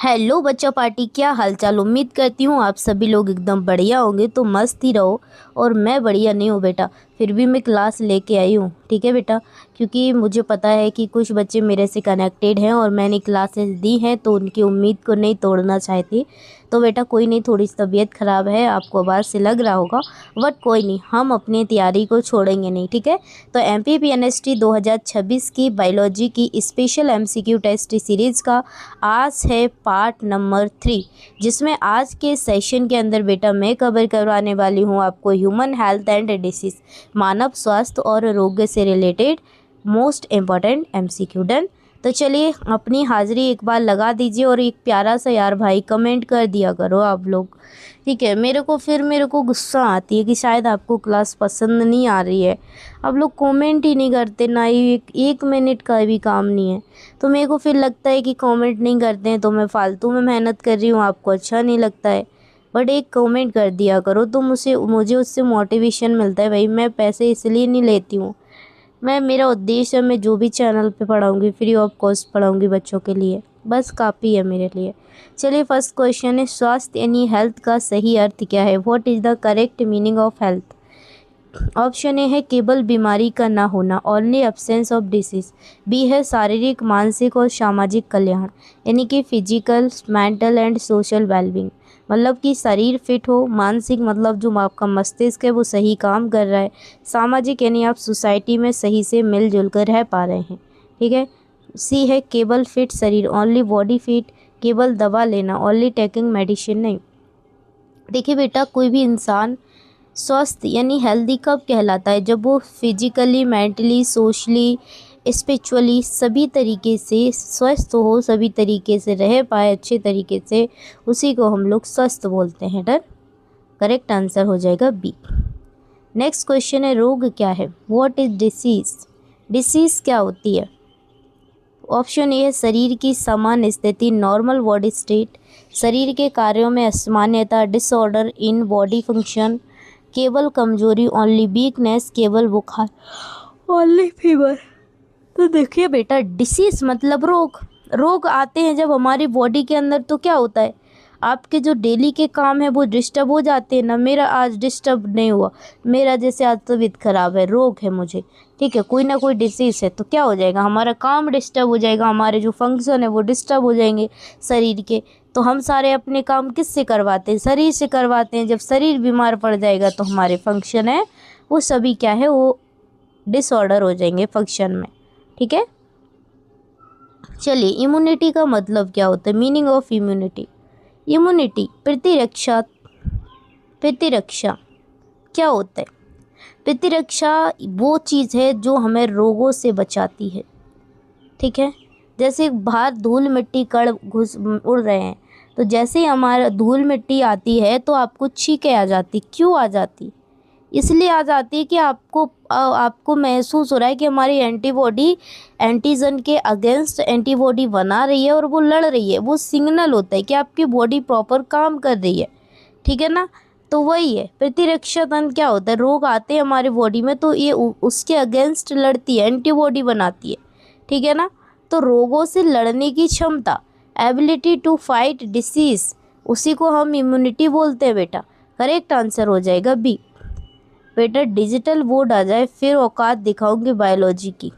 Hello बच्चा party, क्या हालचाल। उम्मीद करती हूँ आप सभी लोग एकदम बढ़िया होंगे। तो मस्त ही रहो। और मैं बढ़िया नहीं हूँ बेटा, फिर भी मैं क्लास लेके आई हूँ। ठीक है बेटा, क्योंकि मुझे पता है कि कुछ बच्चे मेरे से कनेक्टेड हैं और मैंने क्लासेस दी हैं तो उनकी उम्मीद को नहीं तोड़ना चाहती। तो बेटा कोई नहीं, थोड़ी सी तबीयत ख़राब है, आपको आवाज़ से लग रहा होगा, बट कोई नहीं, हम अपनी तैयारी को छोड़ेंगे नहीं। ठीक है, तो MPPNST 2026 की बायोलॉजी की स्पेशल MCQ टेस्ट सीरीज़ का आज है पार्ट नंबर 3, जिसमें आज के सेशन के अंदर बेटा मैं कवर करवाने वाली हूँ आपको ह्यूमन हेल्थ एंड डिसीज़, मानव स्वास्थ्य और रोग से related most important MCQ। Done. तो चलिए अपनी हाज़िरी एक बार लगा दीजिए और एक प्यारा सा यार भाई कमेंट कर दिया करो आप लोग। ठीक है, मेरे को गुस्सा आती है कि शायद आपको क्लास पसंद नहीं आ रही है। आप लोग कमेंट ही नहीं करते ना, एक मिनट का भी काम नहीं है। तो मेरे को फिर लगता है कि कमेंट नहीं करते हैं तो मैं फालतू में मेहनत कर रही हूँ, आपको अच्छा नहीं लगता है। बट एक कमेंट कर दिया करो तो मुझे उससे मोटिवेशन मिलता है। भाई मैं पैसे इसलिए नहीं लेती हूँ, मेरा उद्देश्य है मैं जो भी चैनल पे पढ़ाऊँगी फ्री ऑफ कॉस्ट पढ़ाऊँगी बच्चों के लिए, बस काफ़ी है मेरे लिए। चलिए फर्स्ट क्वेश्चन है, स्वास्थ्य यानी हेल्थ का सही अर्थ क्या है। What is the correct meaning of health. Option A है केवल बीमारी का ना होना, only absence of disease. B है शारीरिक मानसिक और सामाजिक कल्याण, यानी कि physical mental and social wellbeing, मतलब कि शरीर फिट हो। मानसिक मतलब जो आपका मस्तिष्क है वो सही काम कर रहा है। सामाजिक यानी आप सोसाइटी में सही से मिलजुल कर रह पा रहे हैं। ठीक है। सी है केवल फिट शरीर, ओनली बॉडी फिट, केवल दवा लेना, ओनली टेकिंग मेडिसिन नहीं। देखिए बेटा, कोई भी इंसान स्वस्थ यानी हेल्दी कब कहलाता है, जब वो फिजिकली मेंटली सोशली स्पिरिचुअली सभी तरीके से स्वस्थ हो, सभी तरीके से रह पाए अच्छे तरीके से, उसी को हम लोग स्वस्थ बोलते हैं। डर। करेक्ट आंसर हो जाएगा बी। नेक्स्ट क्वेश्चन है, रोग क्या है। What is disease. डिसीज क्या होती है। ऑप्शन ए है शरीर की सामान्य स्थिति, नॉर्मल बॉडी स्टेट, शरीर के कार्यों में असामान्यता, डिसऑर्डर इन बॉडी फंक्शन, केवल कमजोरी, ओनली वीकनेस, केवल बुखार, ओनली फीवर। तो देखिए बेटा, डिसीज मतलब रोग। रोग आते हैं जब हमारी बॉडी के अंदर, तो क्या होता है, आपके जो डेली के काम है वो डिस्टर्ब हो जाते हैं ना। मेरा आज डिस्टर्ब नहीं हुआ, मेरा जैसे आज तबीयत खराब है, रोग है मुझे, ठीक है, कोई ना कोई डिसीज है, तो क्या हो जाएगा, हमारा काम डिस्टर्ब हो जाएगा, हमारे जो फंक्शन है वो डिस्टर्ब हो जाएंगे शरीर के। तो हम सारे अपने काम किससे करवाते हैं, शरीर से करवाते हैं। जब शरीर बीमार पड़ जाएगा तो हमारे फंक्शन है वो सभी क्या है, वो डिसऑर्डर हो जाएंगे फंक्शन में। ठीक है। चलिए, इम्यूनिटी का मतलब क्या होता है, मीनिंग ऑफ इम्यूनिटी। इम्यूनिटी प्रतिरक्षा। प्रतिरक्षा क्या होता है। प्रतिरक्षा वो चीज़ है जो हमें रोगों से बचाती है। ठीक है। जैसे बाहर धूल मिट्टी कण घुस उड़ रहे हैं, तो जैसे ही हमारा धूल मिट्टी आती है तो आपको छींकें आ जाती। क्यों आ जाती, इसलिए आ जाती है कि आपको महसूस हो रहा है कि हमारी एंटीबॉडी एंटीजन के अगेंस्ट एंटीबॉडी बना रही है और वो लड़ रही है। वो सिग्नल होता है कि आपकी बॉडी प्रॉपर काम कर रही है। ठीक है ना। तो वही है प्रतिरक्षा तंत्र। क्या होता है, रोग आते हैं हमारे बॉडी में तो ये उसके अगेंस्ट लड़ती है, एंटीबॉडी बनाती है। ठीक है ना। तो रोगों से लड़ने की क्षमता, एबिलिटी टू फाइट डिसीज, उसी को हम इम्यूनिटी बोलते हैं बेटा। करेक्ट आंसर हो जाएगा बी। बेटा डिजिटल बोर्ड आ जाए फिर औकात दिखाऊंगी बायोलॉजी की।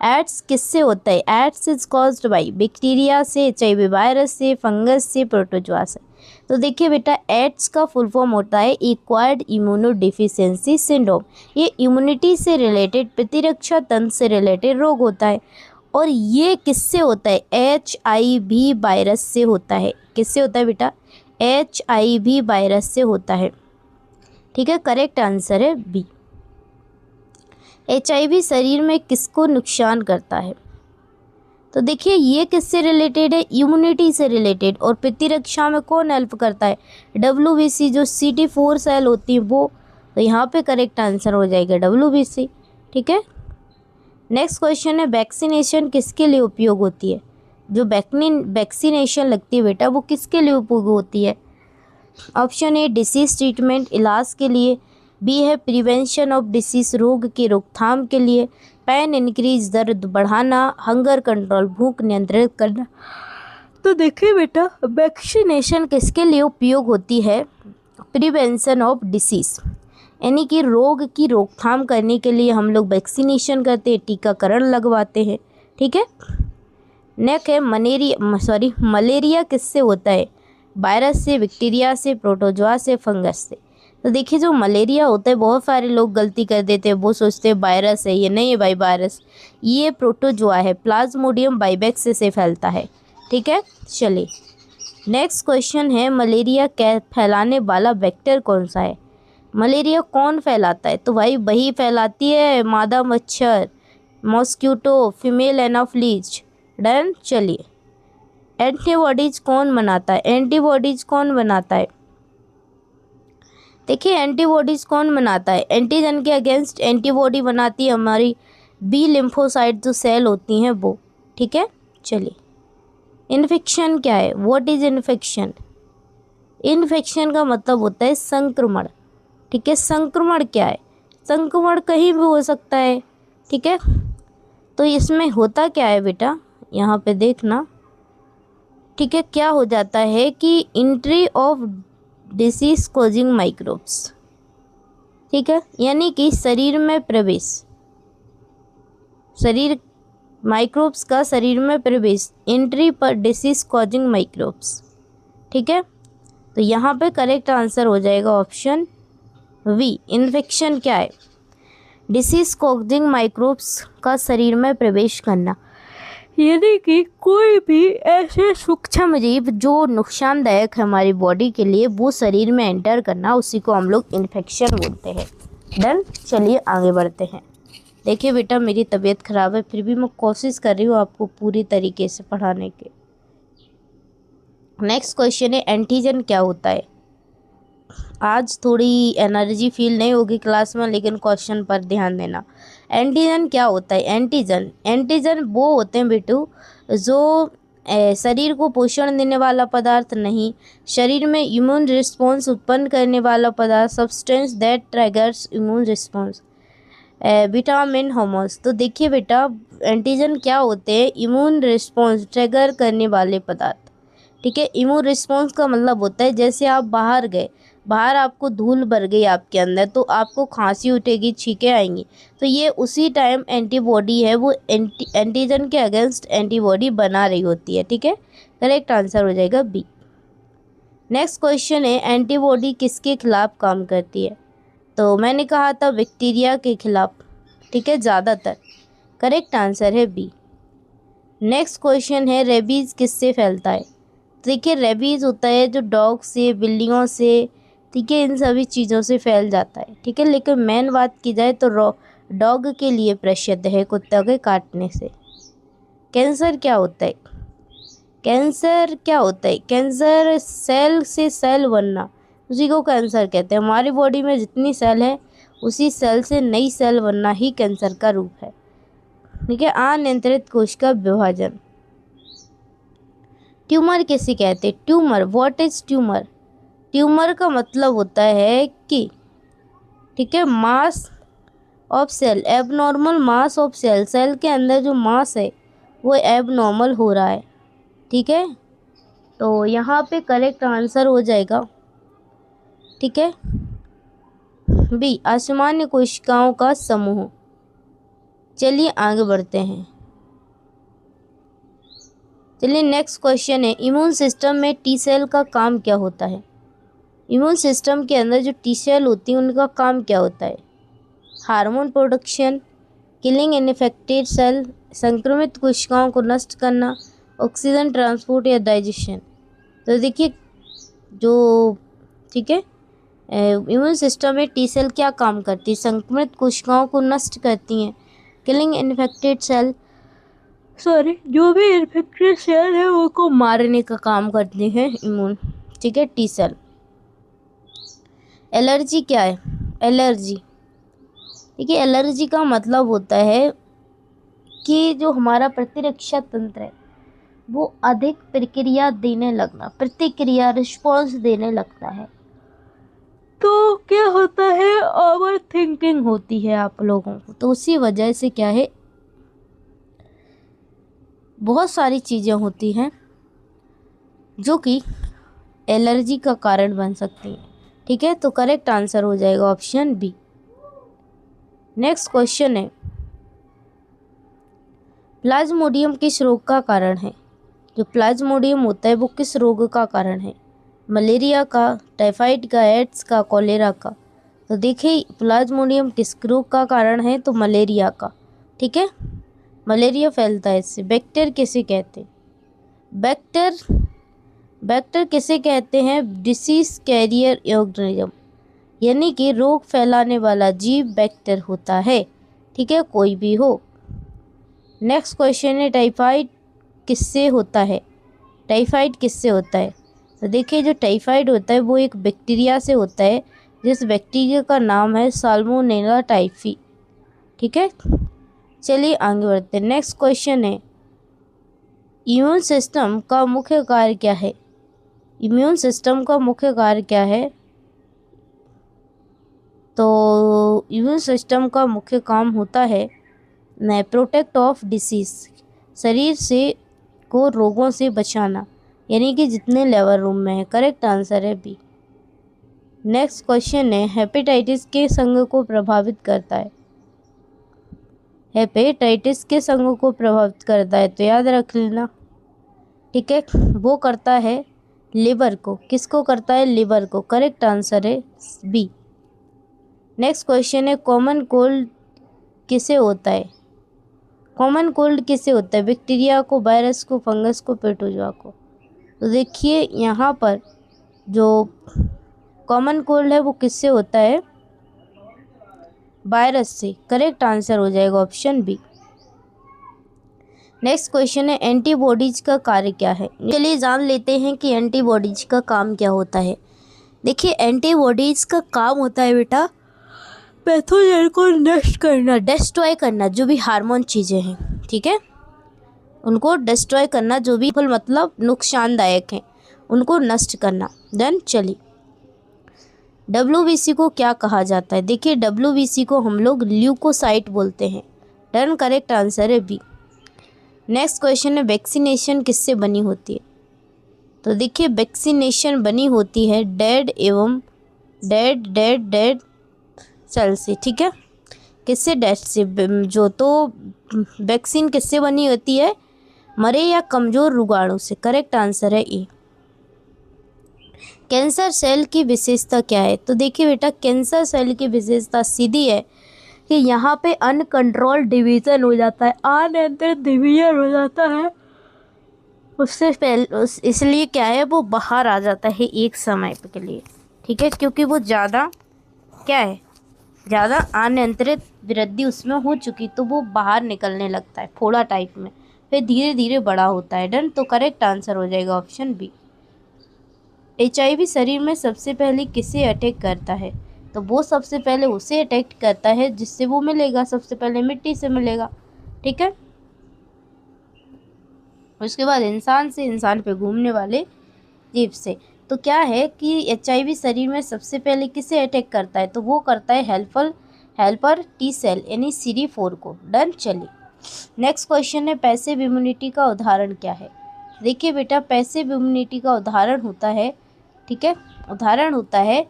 एड्स किससे होता है। AIDS is caused by bacteria से, HIV वायरस से, फंगस से, प्रोटोजोआ से। तो देखिए बेटा, एड्स का फुल फॉर्म होता है एक्वायर्ड इम्यूनो डिफिशियंसी सिंड्रोम। ये इम्यूनिटी से रिलेटेड, प्रतिरक्षा तंत्र से रिलेटेड रोग होता है। और ये किससे होता है, HIV वायरस से होता है। किससे होता है बेटा, HIV वायरस से होता है। ठीक है, करेक्ट आंसर है बी। HIV शरीर में किसको नुकसान करता है। तो देखिए ये किससे रिलेटेड है, इम्यूनिटी से रिलेटेड। और प्रतिरक्षा में कौन हेल्प करता है, WBC जो CD4 सेल होती है वो। तो यहाँ पे करेक्ट आंसर हो जाएगा WBC। ठीक है। नेक्स्ट क्वेश्चन है, वैक्सीनेशन किसके लिए उपयोग होती है। जो वैक्सीनेशन लगती है बेटा वो किसके लिए उपयोग होती है। ऑप्शन ए डिसीज ट्रीटमेंट, इलाज के लिए। बी है प्रिवेंशन ऑफ डिसीज, रोग की रोकथाम के लिए। पेन इंक्रीज, दर्द बढ़ाना। हंगर कंट्रोल, भूख नियंत्रित करना। तो देखिए बेटा, वैक्सीनेशन किसके लिए उपयोग होती है? प्रिवेंशन ऑफ डिसीज़, यानी कि रोग की रोकथाम करने के लिए हम लोग वैक्सीनेशन करते हैं, टीकाकरण लगवाते हैं। ठीक है। नेक्स्ट है मलेरिया किससे होता है? वायरस से, बैक्टीरिया से, प्रोटोजोआ से, फंगस से। तो देखिए जो मलेरिया होता है, बहुत सारे लोग गलती कर देते हैं, वो सोचते हैं वायरस है, ये नहीं है भाई वायरस, ये प्रोटोजोआ है, प्लाज्मोडियम वाइवेक्स से फैलता है। ठीक है। चलिए नेक्स्ट क्वेश्चन है, मलेरिया फैलाने वाला वेक्टर कौन सा है? मलेरिया कौन फैलाता है? तो भाई वही फैलाती है मादा मच्छर, मॉस्क्यूटो, फीमेल एनाफ्लीज। डन। चलिए एंटीबॉडीज कौन बनाता है? एंटीबॉडीज कौन बनाता है? देखिए एंटीबॉडीज कौन बनाता है? एंटीजन के अगेंस्ट एंटीबॉडी बनाती है हमारी बी लिम्फोसाइट जो सेल होती हैं वो। ठीक है। चलिए इन्फेक्शन क्या है? What is infection? इन्फेक्शन का मतलब होता है संक्रमण। ठीक है। संक्रमण क्या है? संक्रमण कहीं भी हो सकता है। ठीक है। तो इसमें होता क्या है बेटा, यहाँ पे देखना। ठीक है। क्या हो जाता है कि entry of disease causing microbes. ठीक है। यानी कि शरीर में प्रवेश, माइक्रोब्स का शरीर में प्रवेश, एंट्री पर डिसीज कॉजिंग माइक्रोब्स। ठीक है। तो यहाँ पे करेक्ट आंसर हो जाएगा ऑप्शन वी। इन्फेक्शन क्या है? डिसीज कॉजिंग माइक्रोब्स का शरीर में प्रवेश करना, यानी कि कोई भी ऐसे सूक्ष्म जीव जो नुकसानदायक है हमारी बॉडी के लिए, वो शरीर में एंटर करना, उसी को हम लोग इन्फेक्शन बोलते हैं। डन। चलिए आगे बढ़ते हैं। देखिए बेटा मेरी तबीयत ख़राब है, फिर भी मैं कोशिश कर रही हूँ आपको पूरी तरीके से पढ़ाने के। नेक्स्ट क्वेश्चन है, एंटीजन क्या होता है? आज थोड़ी एनर्जी फील नहीं होगी क्लास में, लेकिन क्वेश्चन पर ध्यान देना। एंटीजन क्या होता है? एंटीजन वो होते हैं बेटू जो शरीर को पोषण देने वाला पदार्थ नहीं, शरीर में इम्यून रिस्पॉन्स उत्पन्न करने वाला पदार्थ, substance that triggers immune response, vitamin, hormones. तो देखिए बेटा एंटीजन क्या होते हैं? इम्यून रिस्पॉन्स ट्रिगर करने वाले पदार्थ। ठीक है। इम्यून रिस्पॉन्स का मतलब होता है जैसे आप बाहर गए, बाहर आपको धूल भर गई आपके अंदर, तो आपको खांसी उठेगी, छींकें आएंगी, तो ये उसी टाइम एंटीबॉडी है, वो एंटीजन के अगेंस्ट एंटीबॉडी बना रही होती है। ठीक है। करेक्ट आंसर हो जाएगा बी। नेक्स्ट क्वेश्चन है, एंटीबॉडी किसके खिलाफ काम करती है? तो मैंने कहा था बैक्टीरिया के खिलाफ। ठीक है। ज़्यादातर। करेक्ट आंसर है बी। नेक्स्ट क्वेश्चन है, रेबीज़ किससे फैलता है? देखिए रेबीज़ होता है जो डॉग से, बिल्लियों से, ठीक है, इन सभी चीज़ों से फैल जाता है। ठीक है। लेकिन मेन बात की जाए तो डॉग के लिए प्रसिद्ध है कुत्ता के काटने से। कैंसर क्या होता है? कैंसर सेल से सेल बनना, उसी को कैंसर कहते हैं। हमारी बॉडी में जितनी सेल है, उसी सेल से नई सेल बनना ही कैंसर का रूप है। ठीक है। अनियंत्रित कोशिका विभाजन। ट्यूमर किसे कहते हैं? Tumour, what is tumour? Tumour का मतलब होता है कि, ठीक है, mass of cell, abnormal mass of cell, cell के अंदर जो मास है वो एबनॉर्मल हो रहा है। ठीक है। तो यहाँ पे करेक्ट आंसर हो जाएगा, ठीक है, बी, असामान्य कोशिकाओं का समूह। चलिए आगे बढ़ते हैं। चलिए नेक्स्ट क्वेश्चन है, इम्यून सिस्टम में टी सेल का काम क्या होता है? इम्यून सिस्टम के अंदर जो टी सेल होती हैं उनका काम क्या होता है? Hormone production, killing infected cell, संक्रमित कोशिकाओं को नष्ट करना, ऑक्सीजन ट्रांसपोर्ट या डाइजेशन। तो देखिए जो, ठीक है, इम्यून सिस्टम में टी सेल क्या काम करती है? संक्रमित कोशिकाओं को नष्ट करती हैं, किलिंग इन्फेक्टेड सेल, जो भी इन्फेक्टेड सेल है वो को मारने का काम करते हैं इम्यून। ठीक है। T cell. एलर्जी क्या है? एलर्जी, देखिए एलर्जी का मतलब होता है कि जो हमारा प्रतिरक्षा तंत्र है वो अधिक प्रतिक्रिया रिस्पॉन्स देने लगता है। तो क्या होता है, ओवर थिंकिंग होती है आप लोगों को, तो उसी वजह से क्या है, बहुत सारी चीज़ें होती हैं जो कि एलर्जी का कारण बन सकती हैं। ठीक है, तो करेक्ट आंसर हो जाएगा ऑप्शन बी। नेक्स्ट क्वेश्चन है, प्लाज्मोडियम किस रोग का कारण है? जो प्लाज्मोडियम होता है वो किस रोग का कारण है? मलेरिया का, टाइफाइड का, एड्स का, कॉलेरा का? तो देखिए प्लाज्मोडियम किस रोग का कारण है? तो मलेरिया का। ठीक है, मलेरिया फैलता है इससे। बैक्टर किसे कहते हैं? बैक्टर बैक्टर किसे कहते हैं? डिसीज कैरियर ऑर्गेनिज्म, यानी कि रोग फैलाने वाला जीव बैक्टर होता है। ठीक है, कोई भी हो। नेक्स्ट क्वेश्चन है, टाइफाइड किससे होता है? टाइफाइड किससे होता है? तो देखिए जो टाइफाइड होता है वो एक बैक्टीरिया से होता है, जिस बैक्टीरिया का नाम है साल्मोनेला टाइफी। ठीक है, चलिए आगे बढ़ते हैं। नेक्स्ट क्वेश्चन है, इम्यून सिस्टम का मुख्य कार्य क्या है? इम्यून सिस्टम का मुख्य कार्य क्या है? तो इम्यून सिस्टम का मुख्य काम होता है प्रोटेक्ट ऑफ डिसीज, शरीर से को रोगों से बचाना, यानी कि जितने लेवल रूम में है। करेक्ट आंसर है बी। नेक्स्ट क्वेश्चन है, हेपेटाइटिस किस अंग को प्रभावित करता है? हेपेटाइटिस किस अंग को प्रभावित करता है? तो याद रख लेना। ठीक है, वो करता है लिवर को। किसको करता है? लिवर को। करेक्ट आंसर है बी। नेक्स्ट क्वेश्चन है, कॉमन कोल्ड किसे होता है? कॉमन कोल्ड किसे होता है? बैक्टीरिया को, वायरस को, फंगस को, प्रोटोजोआ को? तो देखिए यहाँ पर जो कॉमन कोल्ड है वो किससे होता है? वायरस से। करेक्ट आंसर हो जाएगा ऑप्शन बी। नेक्स्ट क्वेश्चन है, एंटीबॉडीज का कार्य क्या है? चलिए जान लेते हैं कि एंटीबॉडीज का काम क्या होता है। देखिए एंटीबॉडीज का काम होता है बेटा पैथोजन को नष्ट करना, डिस्ट्रॉय करना, जो भी हार्मोन चीज़ें हैं। ठीक है, उनको डिस्ट्रॉय करना, जो भी मतलब नुकसानदायक हैं उनको नष्ट करना। डन। चलिए WBC को क्या कहा जाता है? देखिए WBC को हम लोग ल्यूकोसाइट बोलते हैं। डन। करेक्ट आंसर है बी। नेक्स्ट क्वेश्चन है, वैक्सीनेशन किससे बनी होती है? तो देखिए वैक्सीनेशन बनी होती है डेड एवं डेड सेल से। ठीक है, किससे? डेड से। जो तो वैक्सीन किससे बनी होती है? मरे या कमज़ोर रोगाणु से। करेक्ट आंसर है ए। कैंसर सेल की विशेषता क्या है? तो देखिए बेटा कैंसर सेल की विशेषता सीधी है कि यहाँ पे अनकंट्रोल डिवीज़न हो जाता है, अनियंत्रित डिवीजन हो जाता है। उससे पहले इसलिए क्या है वो बाहर आ जाता है एक समय के लिए। ठीक है, क्योंकि वो ज़्यादा क्या है, ज़्यादा अनियंत्रित वृद्धि उसमें हो चुकी, तो वो बाहर निकलने लगता है फोड़ा टाइप में, फिर धीरे धीरे बड़ा होता है। डन। तो करेक्ट आंसर हो जाएगा ऑप्शन बी। HIV शरीर में सबसे पहले किसे अटैक करता है? तो वो सबसे पहले उसे अटैक करता है जिससे वो मिलेगा, सबसे पहले मिट्टी से मिलेगा। ठीक है, उसके बाद इंसान से, इंसान पे घूमने वाले जीव से। तो क्या है कि HIV शरीर में सबसे पहले किसे अटैक करता है? तो वो करता है हेल्पर T सेल यानी CD4 को। डन। चलिए नेक्स्ट क्वेश्चन है, पैसिव इम्यूनिटी का उदाहरण क्या है? देखिए बेटा पैसिव इम्यूनिटी का उदाहरण होता है, ठीक है, उदाहरण होता है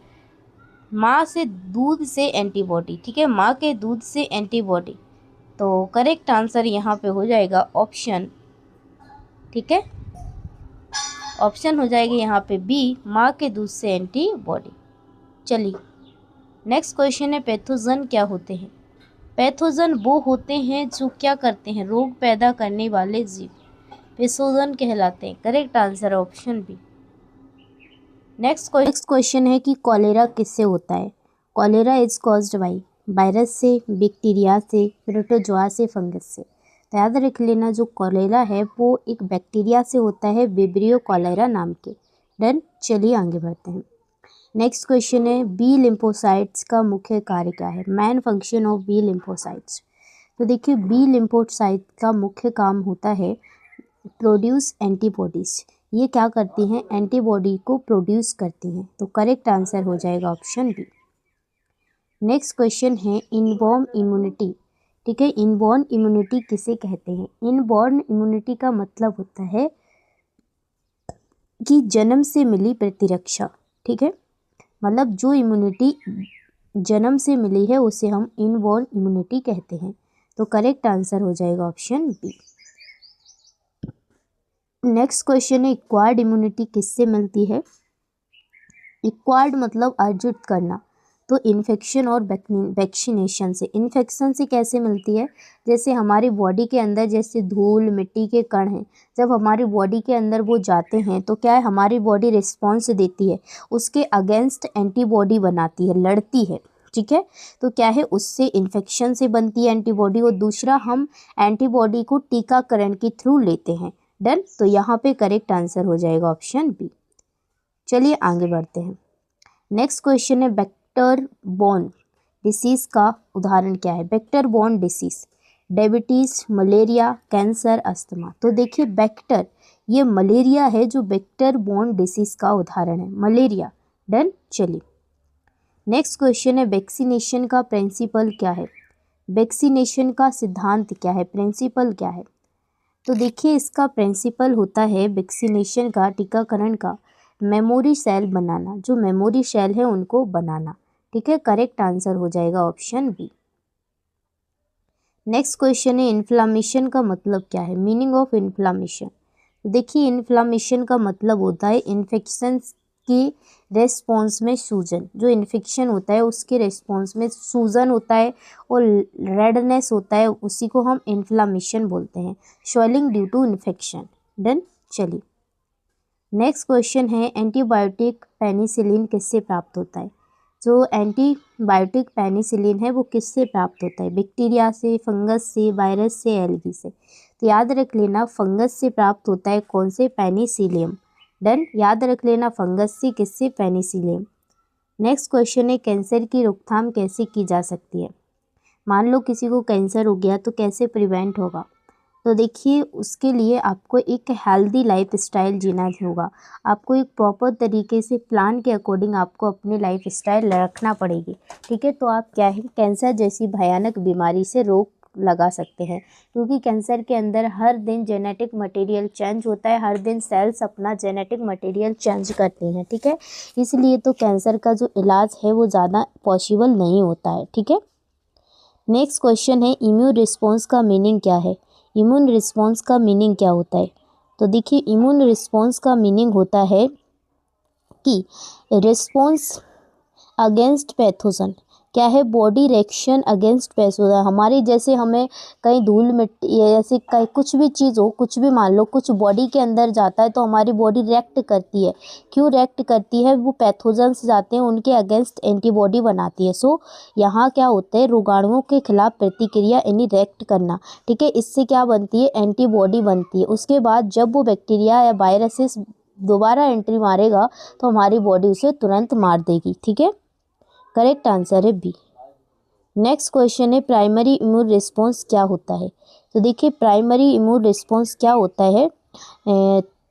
माँ से दूध से एंटीबॉडी। ठीक है, माँ के दूध से एंटीबॉडी। तो करेक्ट आंसर यहाँ पे हो जाएगा ऑप्शन, ठीक है, ऑप्शन हो जाएगी यहाँ पे बी, माँ के दूध से एंटीबॉडी। चलिए नेक्स्ट क्वेश्चन है, पैथोजन क्या होते हैं? पैथोजन वो होते हैं जो क्या करते हैं? रोग पैदा करने वाले जीव पैथोजन कहलाते हैं। करेक्ट आंसर है ऑप्शन बी। नेक्स्ट क्वेश्चन है कि कॉलेरा किससे होता है? Cholera is caused by virus से, बैक्टीरिया से, प्रोटोजोआ से, फंगस से। तो याद रख लेना जो कॉलेरा है वो एक बैक्टीरिया से होता है, विब्रियो कॉलेरा नाम के। डन। चलिए आगे बढ़ते हैं। नेक्स्ट क्वेश्चन है, बी लिम्फोसाइट्स का मुख्य कार्य क्या है? Main function of B lymphocytes. तो देखिए बी लिम्फोसाइट का मुख्य काम होता है प्रोड्यूस एंटीबॉडीज। ये क्या करती हैं? एंटीबॉडी को प्रोड्यूस करती हैं। तो करेक्ट आंसर हो जाएगा ऑप्शन बी। नेक्स्ट क्वेश्चन है, इनबॉर्न इम्यूनिटी। ठीक है, इनबॉर्न इम्यूनिटी किसे कहते हैं? इनबॉर्न इम्यूनिटी का मतलब होता है कि जन्म से मिली प्रतिरक्षा, ठीक है, मतलब जो इम्यूनिटी जन्म से मिली है उसे हम इनबॉर्न इम्यूनिटी कहते हैं। तो करेक्ट आंसर हो जाएगा ऑप्शन बी। नेक्स्ट क्वेश्चन है एक्वायर्ड इम्यूनिटी किससे मिलती है? एक्वायर्ड मतलब अर्जित करना, तो इन्फेक्शन और वैक्सीनेशन से। इन्फेक्शन से कैसे मिलती है? जैसे हमारी बॉडी के अंदर जैसे धूल मिट्टी के कण हैं, जब हमारी बॉडी के अंदर वो जाते हैं तो क्या है, हमारी बॉडी रिस्पॉन्स देती है, उसके अगेंस्ट एंटीबॉडी बनाती है, लड़ती है, ठीक है। तो क्या है, उससे इन्फेक्शन से बनती है एंटीबॉडी, और दूसरा हम एंटीबॉडी को टीकाकरण के थ्रू लेते हैं। डन। तो यहाँ पे करेक्ट आंसर हो जाएगा ऑप्शन बी। चलिए आगे बढ़ते हैं। नेक्स्ट क्वेश्चन है वेक्टर बोर्न डिसीज का उदाहरण क्या है? Vector borne disease, diabetes, malaria, cancer, asthma. तो देखिए वेक्टर, ये मलेरिया है जो वेक्टर बोर्न डिसीज का उदाहरण है, मलेरिया। डन। चलिए नेक्स्ट क्वेश्चन है वैक्सीनेशन का प्रिंसिपल क्या है? वैक्सीनेशन का सिद्धांत क्या है, प्रिंसिपल क्या है? तो देखिए इसका प्रिंसिपल होता है वैक्सीनेशन का, टीकाकरण का, मेमोरी सेल बनाना, जो मेमोरी सेल है उनको बनाना, ठीक है। करेक्ट आंसर हो जाएगा ऑप्शन बी। नेक्स्ट क्वेश्चन है इन्फ्लामेशन का मतलब क्या है? Meaning of inflammation. देखिए इन्फ्लामेशन का मतलब होता है इन्फेक्शन की रेस्पॉन्स में सूजन, जो इन्फेक्शन होता है उसके रेस्पॉन्स में सूजन होता है और रेडनेस होता है, उसी को हम इन्फ्लामेशन बोलते हैं, swelling due to infection. Done. चलिए नेक्स्ट क्वेश्चन है एंटीबायोटिक पेनिसिलिन किससे प्राप्त होता है? जो एंटीबायोटिक पेनिसिलिन है वो किससे प्राप्त होता है? बैक्टीरिया से, फंगस से, वायरस से, एल्गी से। तो याद रख लेना फंगस से प्राप्त होता है, कौन से? पेनिसिलियम। डन। याद रख लेना फंगस से, किससे? पेनिसिलियम। नेक्स्ट क्वेश्चन है कैंसर की रोकथाम कैसे की जा सकती है? मान लो किसी को कैंसर हो गया तो कैसे प्रिवेंट होगा? तो देखिए उसके लिए आपको एक हेल्दी लाइफ स्टाइल जीना होगा, आपको एक प्रॉपर तरीके से प्लान के अकॉर्डिंग आपको अपनी लाइफ स्टाइल रखना पड़ेगी, ठीक है। तो आप क्या है, कैंसर जैसी भयानक बीमारी से रोक लगा सकते हैं, क्योंकि कैंसर के अंदर हर दिन जेनेटिक मटेरियल चेंज होता है, हर दिन सेल्स अपना जेनेटिक मटेरियल चेंज करती हैं, ठीक है। इसलिए तो कैंसर का जो इलाज है वो ज़्यादा पॉसिबल नहीं होता है, ठीक है। नेक्स्ट क्वेश्चन है इम्यून रिस्पॉन्स का मीनिंग क्या है? इम्यून रिस्पॉन्स का मीनिंग क्या होता है? तो देखिए इम्यून रिस्पॉन्स का मीनिंग होता है कि रिस्पॉन्स अगेंस्ट पैथोजन, क्या है? Body reaction against pathogen. हमारी जैसे हमें कहीं धूल मिट्टी ऐसे कहीं कुछ भी चीज़ हो, कुछ भी मान लो कुछ बॉडी के अंदर जाता है तो हमारी बॉडी रिएक्ट करती है। क्यों रिएक्ट करती है? वो पैथोजन्स जाते हैं उनके अगेंस्ट एंटीबॉडी बनाती है। सो यहाँ क्या होता है, रोगाणुओं के खिलाफ प्रतिक्रिया यानी रिएक्ट करना, ठीक है। इससे क्या बनती है? एंटीबॉडी बनती है। उसके बाद जब वो बैक्टीरिया या वायरसेस दोबारा एंट्री मारेगा तो हमारी बॉडी उसे तुरंत मार देगी, ठीक है। करेक्ट आंसर है बी। नेक्स्ट क्वेश्चन है प्राइमरी इम्यून रिस्पॉन्स क्या होता है? तो देखिए प्राइमरी इम्यून रिस्पॉन्स क्या होता है,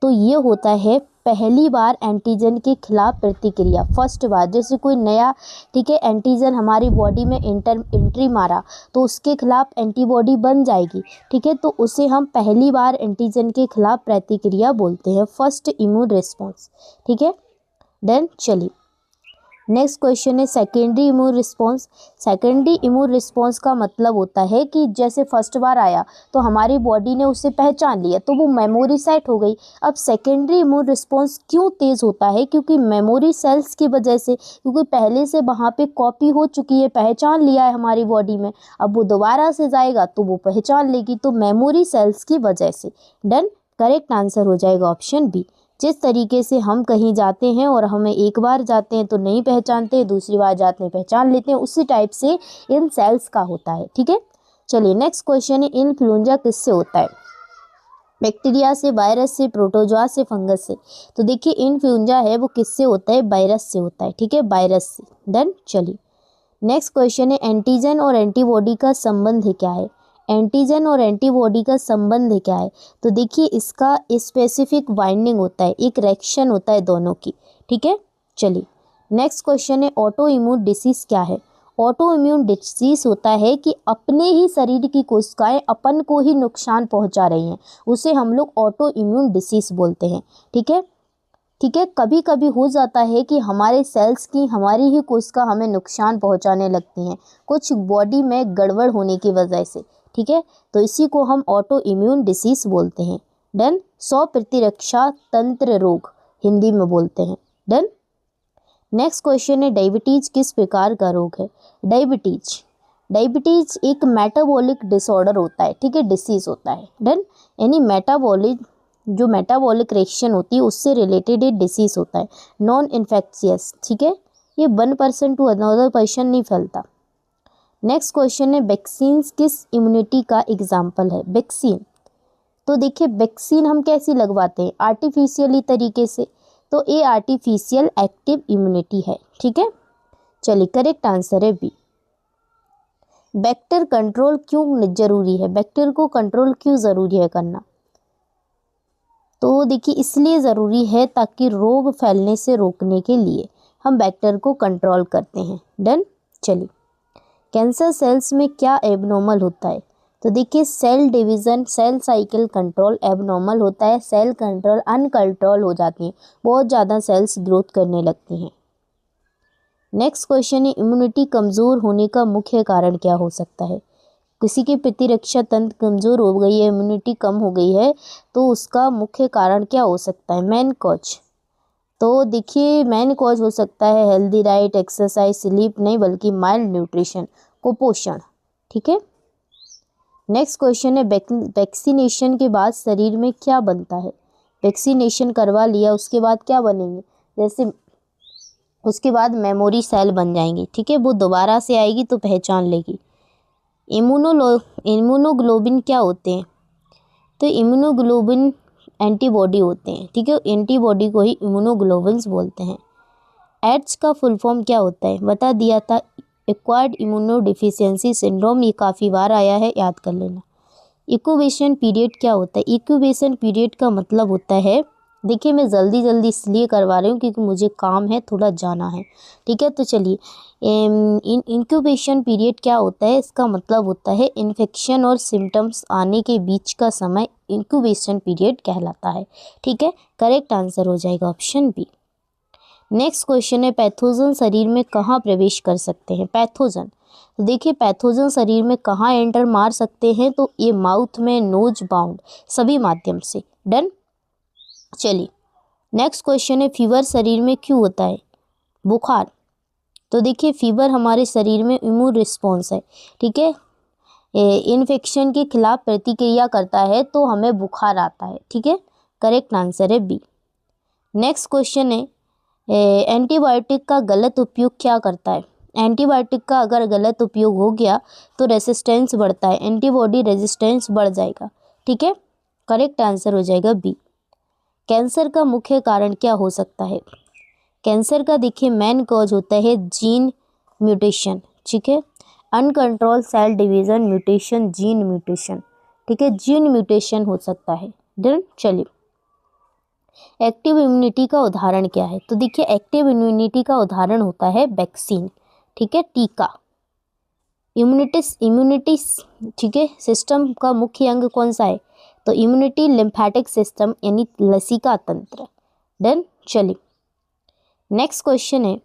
तो ये होता है पहली बार एंटीजन के खिलाफ प्रतिक्रिया, फर्स्ट बार जैसे कोई नया, ठीक है, एंटीजन हमारी बॉडी में एंट्री मारा तो उसके खिलाफ एंटीबॉडी बन जाएगी, ठीक है। तो उसे हम पहली बार एंटीजन के खिलाफ प्रतिक्रिया बोलते हैं, फर्स्ट इम्यून रिस्पॉन्स, ठीक है। देन चलिए नेक्स्ट क्वेश्चन है secondary immune response. Secondary immune response का मतलब होता है कि जैसे फर्स्ट बार आया तो हमारी बॉडी ने उसे पहचान लिया तो वो मेमोरी सेट हो गई। अब सेकेंडरी इम्यून रिस्पॉन्स क्यों तेज़ होता है? क्योंकि मेमोरी सेल्स की वजह से, क्योंकि पहले से वहाँ पे कॉपी हो चुकी है, पहचान लिया है हमारी बॉडी में, अब वो दोबारा से जाएगा तो वो पहचान लेगी, तो मेमोरी सेल्स की वजह से। डन। करेक्ट आंसर हो जाएगा ऑप्शन बी। जिस तरीके से हम कहीं जाते हैं और हमें एक बार जाते हैं तो नहीं पहचानते, दूसरी बार जाते हैं पहचान लेते हैं, उसी टाइप से इन सेल्स का होता है, ठीक है। चलिए नेक्स्ट क्वेश्चन है इन्फ्लुएंजा किससे होता है? बैक्टीरिया से, वायरस से, प्रोटोजोआ से, फंगस से। तो देखिए इन्फ्लुएंजा है वो किससे होता है? वायरस से होता है, ठीक है, वायरस से। डन। चलिए नेक्स्ट क्वेश्चन है एंटीजन और एंटीबॉडी का संबंध क्या है? एंटीजन और एंटीबॉडी का संबंध क्या है? तो देखिए इसका स्पेसिफिक बाइंडिंग होता है, एक रिएक्शन होता है दोनों की, ठीक है। चलिए नेक्स्ट क्वेश्चन है ऑटो इम्यून डिसीज क्या है? ऑटो इम्यून डिसीज होता है कि अपने ही शरीर की कोशिकाएं अपन को ही नुकसान पहुंचा रही हैं, उसे हम लोग ऑटो इम्यून डिसीज बोलते हैं, ठीक है। ठीक है। कभी कभी हो जाता है कि हमारे सेल्स की हमारी ही कोशिका हमें नुकसान पहुंचाने लगती हैं, कुछ बॉडी में गड़बड़ होने की वजह से। ठीक है, तो इसी को हम ऑटो इम्यून डिसीज बोलते हैं। डन। स्व प्रतिरक्षा तंत्र रोग हिंदी में बोलते हैं। डन। नेक्स्ट क्वेश्चन है, डायबिटीज किस प्रकार का रोग है? डायबिटीज एक मेटाबॉलिक डिसऑर्डर होता है। ठीक है, डिसीज होता है। डन। यानी मेटाबॉलिक जो मेटाबॉलिक रिएक्शन होती है उससे रिलेटेड ये डिसीज होता है, नॉन इन्फेक्शियस। ठीक है, ये 1% टू अनदर पर्सन नहीं फैलता। नेक्स्ट क्वेश्चन है, वैक्सीन किस इम्यूनिटी का एग्जाम्पल है? वैक्सीन, तो देखिए वैक्सीन हम कैसी लगवाते हैं? आर्टिफिशियली तरीके से, तो ये आर्टिफिशियल एक्टिव इम्यूनिटी है। ठीक है, चलिए करेक्ट आंसर है बी। वेक्टर कंट्रोल क्यों जरूरी है? वेक्टर को कंट्रोल क्यों जरूरी है करना? तो देखिए इसलिए ज़रूरी है ताकि रोग फैलने से रोकने के लिए हम वेक्टर को कंट्रोल करते हैं। डन। चलिए, कैंसर सेल्स में क्या एबनॉर्मल होता है? तो देखिए cell division, cell cycle control abnormal होता है। सेल कंट्रोल अनकंट्रोल हो जाती हैं, बहुत ज़्यादा सेल्स ग्रोथ करने लगती हैं। नेक्स्ट क्वेश्चन है, इम्यूनिटी कमज़ोर होने का मुख्य कारण क्या हो सकता है? किसी की प्रतिरक्षा तंत्र कमज़ोर हो गई है, इम्यूनिटी कम हो गई है, तो उसका मुख्य कारण क्या हो सकता है? मेन कॉज, तो देखिए मेन कॉज हो सकता है हेल्दी डाइट, एक्सरसाइज, स्लीप नहीं बल्कि माइल्ड न्यूट्रिशन, कुपोषण। ठीक है। नेक्स्ट क्वेश्चन है, वैक्सीनेशन के बाद शरीर में क्या बनता है? वैक्सीनेशन करवा लिया उसके बाद क्या बनेंगे? जैसे उसके बाद मेमोरी सेल बन जाएंगी। ठीक है, वो दोबारा से आएगी तो पहचान लेगी। इम्यूनोग्लोबिन क्या होते हैं? तो इम्यूनोग्लोबिन एंटीबॉडी होते हैं। ठीक है, एंटीबॉडी को ही इम्यूनोग्लोबिन्स बोलते हैं। एड्स का फुल फॉर्म क्या होता है? बता दिया था, एक्वायर्ड इम्यूनोडिफिशियंसी सिंड्रोम, ये काफ़ी बार आया है, याद कर लेना। इंक्यूबेशन पीरियड क्या होता है? इंक्यूबेशन पीरियड का मतलब होता है, देखिए मैं जल्दी जल्दी इसलिए करवा रही हूँ क्योंकि मुझे काम है, थोड़ा जाना है। ठीक है, तो चलिए इंक्यूबेशन पीरियड क्या होता है? इसका मतलब होता है इन्फेक्शन और सिम्टम्स आने के बीच का समय इंक्यूबेशन पीरियड कहलाता है। ठीक है, करेक्ट आंसर हो जाएगा ऑप्शन बी। नेक्स्ट क्वेश्चन है, पैथोजन शरीर में कहाँ प्रवेश कर सकते हैं? पैथोजन, तो देखिए पैथोजन शरीर में कहाँ एंटर मार सकते हैं? तो ये माउथ में, नोज, बाउंड, सभी माध्यम से। डन। चलिए नेक्स्ट क्वेश्चन है, फीवर शरीर में क्यों होता है? बुखार, तो देखिए फीवर हमारे शरीर में इम्यून रिस्पॉन्स है। ठीक है, इन्फेक्शन के खिलाफ प्रतिक्रिया करता है तो हमें बुखार आता है। ठीक है, करेक्ट आंसर है बी। नेक्स्ट क्वेश्चन है, एंटीबायोटिक का गलत उपयोग क्या करता है? एंटीबायोटिक का अगर गलत उपयोग हो गया तो रेजिस्टेंस बढ़ता है, एंटीबॉडी रेजिस्टेंस बढ़ जाएगा। ठीक है, करेक्ट आंसर हो जाएगा बी। कैंसर का मुख्य कारण क्या हो सकता है? कैंसर का देखिए मेन कॉज होता है जीन म्यूटेशन। ठीक है, uncontrol cell division mutation, gene mutation. ठीक है, जीन म्यूटेशन हो सकता है। डन। चलिए, एक्टिव इम्यूनिटी का उदाहरण क्या है? तो देखिए एक्टिव इम्यूनिटी का उदाहरण होता है वैक्सीन। ठीक है, टीका। इम्यूनिटी ठीक है सिस्टम का मुख्य अंग कौन सा है? तो इम्यूनिटी लिम्फेटिक सिस्टम यानी लसिका तंत्र। डन। चलिए नेक्स्ट क्वेश्चन है,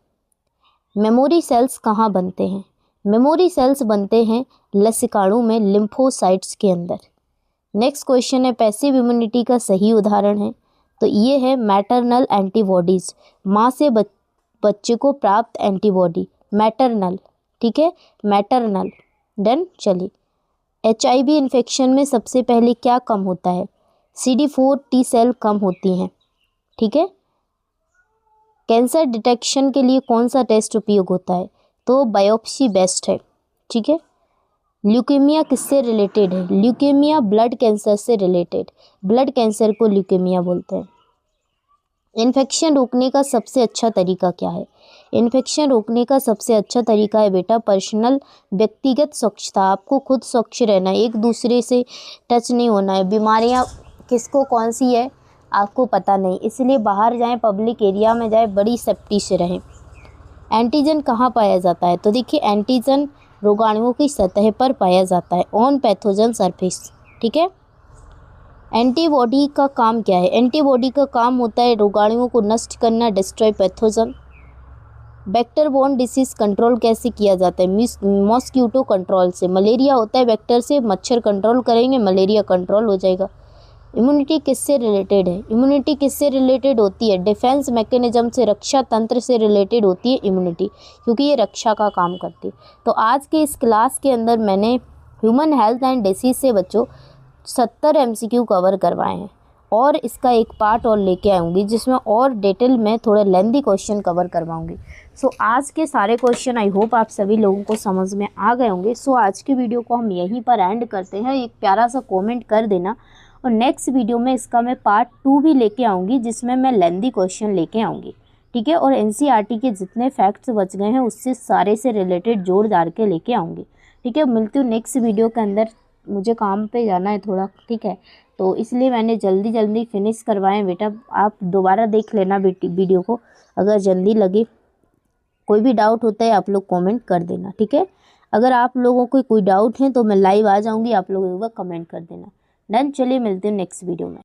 मेमोरी सेल्स कहाँ बनते हैं? मेमोरी सेल्स बनते हैं लसिकाणु में, लिम्फोसाइट्स के अंदर। नेक्स्ट क्वेश्चन है, पैसिव इम्यूनिटी का सही उदाहरण है? तो ये है मैटरनल एंटीबॉडीज, माँ से बच्चे को प्राप्त एंटीबॉडी, मैटरनल। ठीक है, मैटरनल। डन। चलिए, HIV इन्फेक्शन में सबसे पहले क्या कम होता है? CD4 T सेल कम होती हैं। ठीक है, कैंसर डिटेक्शन के लिए कौन सा टेस्ट उपयोग होता है? तो बायोप्सी बेस्ट है। ठीक है, ल्यूकेमिया किससे रिलेटेड है? ल्यूकेमिया ब्लड कैंसर से रिलेटेड, ब्लड कैंसर को ल्यूकेमिया बोलते हैं। इन्फेक्शन रोकने का सबसे अच्छा तरीका क्या है? इन्फेक्शन रोकने का सबसे अच्छा तरीका है बेटा पर्सनल, व्यक्तिगत स्वच्छता। आपको खुद स्वच्छ रहना है, एक दूसरे से टच नहीं होना है। बीमारियां किसको कौन सी है आपको पता नहीं, इसलिए बाहर जाएं, पब्लिक एरिया में जाएं, बड़ी सेफ्टी से रहें। एंटीजन कहाँ पाया जाता है? तो देखिए एंटीजन रोगाणुओं की सतह पर पाया जाता है, ऑन पैथोजन सरफेस। ठीक है, एंटीबॉडी का काम क्या है? एंटीबॉडी का काम होता है रोगाणुओं को नष्ट करना, destroy pathogen. Vector borne disease control कैसे किया जाता है? मॉस्क्यूटो कंट्रोल से। मलेरिया होता है वेक्टर से, मच्छर कंट्रोल करेंगे मलेरिया कंट्रोल हो जाएगा। इम्यूनिटी किससे रिलेटेड है? इम्यूनिटी किससे रिलेटेड होती है? डिफेंस मैकेनिज्म से, रक्षा तंत्र से रिलेटेड होती है इम्यूनिटी, क्योंकि ये रक्षा का काम करती है। तो आज के इस क्लास के अंदर मैंने ह्यूमन हेल्थ एंड डिसीज से बच्चों 70 MCQ कवर करवाए हैं, और इसका एक पार्ट और लेके आऊँगी जिसमें और डिटेल में थोड़े लेंदी क्वेश्चन कवर करवाऊँगी। सो आज के सारे क्वेश्चन आई होप आप सभी लोगों को समझ में आ गए होंगे। सो आज की वीडियो को हम यहीं पर एंड करते हैं। एक प्यारा सा कमेंट कर देना, और नेक्स्ट वीडियो में इसका मैं पार्ट 2 भी लेके आऊँगी जिसमें मैं लेंदी क्वेश्चन लेके आऊँगी, ठीक है। और NCERT के जितने फैक्ट्स बच गए हैं उससे सारे से रिलेटेड जोड़ जाड़ के लेके आऊँगी, ठीक है। मिलती हूँ नेक्स्ट वीडियो के अंदर, मुझे काम पे जाना है थोड़ा, ठीक है, तो इसलिए मैंने जल्दी जल्दी फिनिश करवाएं बेटा। आप दोबारा देख लेना वीडियो को, अगर जल्दी लगे। कोई भी डाउट होता है आप लोग कमेंट कर देना, ठीक है। अगर आप लोगों को कोई डाउट है तो मैं लाइव आ जाऊंगी, आप लोग एक बार कमेंट कर देना। डन, चलिए मिलते हैं नेक्स्ट वीडियो में।